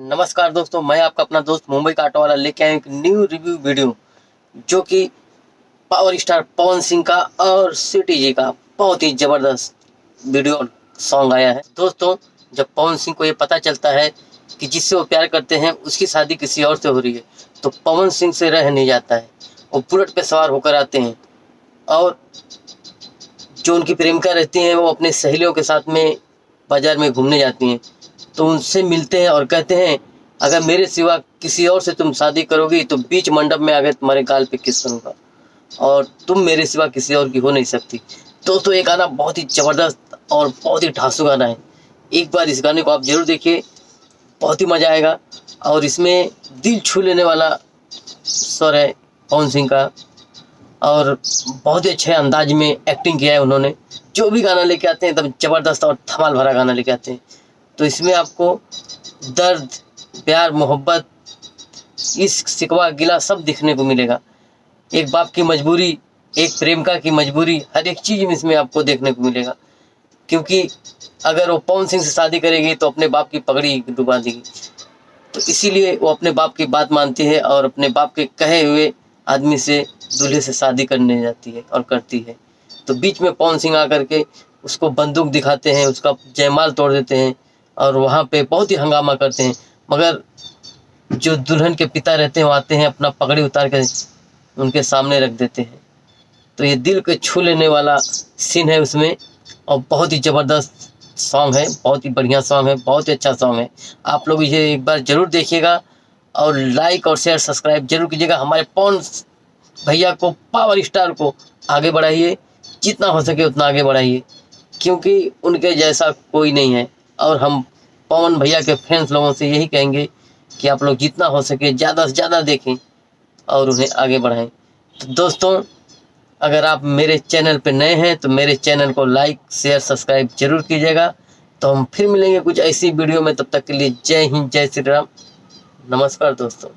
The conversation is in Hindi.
नमस्कार दोस्तों, मैं आपका अपना दोस्त मुंबई का ऑटो वाला लेके आया एक न्यू रिव्यू वीडियो जो कि पावर स्टार पवन सिंह का और सिटी जी का बहुत ही ज़बरदस्त वीडियो सॉन्ग आया है। दोस्तों, जब पवन सिंह को ये पता चलता है कि जिससे वो प्यार करते हैं उसकी शादी किसी और से हो रही है तो पवन सिंह से रह नहीं जाता है। वो बुलेट पे सवार होकर आते हैं और जो उनकी प्रेमिका रहती हैं वो अपने सहेलियों के साथ में बाज़ार में घूमने जाती हैं तो उनसे मिलते हैं और कहते हैं अगर मेरे सिवा किसी और से तुम शादी करोगी तो बीच मंडप में आकर तुम्हारे गाल पे किस करूँगा और तुम मेरे सिवा किसी और की हो नहीं सकती। दोस्तों, ये गाना बहुत ही ज़बरदस्त और बहुत ही ढांसू गाना है। एक बार इस गाने को आप ज़रूर देखिए, बहुत ही मज़ा आएगा। और इसमें दिल छू लेने वाला स्वर है पवन सिंह का और बहुत ही अच्छे अंदाज में एक्टिंग किया है उन्होंने। जो भी गाना लेके आते हैं एकदम ज़बरदस्त और धमाल भरा गाना लेके आते हैं। तो इसमें आपको दर्द, प्यार, मोहब्बत, इश्क, शिकवा, गिला सब दिखने को मिलेगा। एक बाप की मजबूरी, एक प्रेमिका की मजबूरी, हर एक चीज़ में इसमें आपको देखने को मिलेगा। क्योंकि अगर वो पवन सिंह से शादी करेगी तो अपने बाप की पगड़ी डुबा देगी, तो इसीलिए वो अपने बाप की बात मानती है और अपने बाप के कहे हुए आदमी से, दूल्हे से शादी करने जाती है और करती है। तो बीच में पवन सिंह आकर के उसको बंदूक दिखाते हैं, उसका जयमाल तोड़ देते हैं और वहाँ पे बहुत ही हंगामा करते हैं। मगर जो दुल्हन के पिता रहते हैं वो आते हैं, अपना पगड़ी उतार कर उनके सामने रख देते हैं। तो ये दिल को छू लेने वाला सीन है उसमें और बहुत ही ज़बरदस्त सॉन्ग है, बहुत ही बढ़िया सॉन्ग है, बहुत ही अच्छा सॉन्ग है। आप लोग इसे एक बार ज़रूर देखिएगा और लाइक और शेयर सब्सक्राइब जरूर कीजिएगा। हमारे पवन भैया को, पावर स्टार को आगे बढ़ाइए, जितना हो सके उतना आगे बढ़ाइए, क्योंकि उनके जैसा कोई नहीं है। और हम पवन भैया के फैंस लोगों से यही कहेंगे कि आप लोग जितना हो सके ज़्यादा से ज़्यादा देखें और उन्हें आगे बढ़ाएं। तो दोस्तों, अगर आप मेरे चैनल पे नए हैं तो मेरे चैनल को लाइक, शेयर, सब्सक्राइब जरूर कीजिएगा। तो हम फिर मिलेंगे कुछ ऐसी वीडियो में, तब तक के लिए जय हिंद, जय श्री राम। नमस्कार दोस्तों।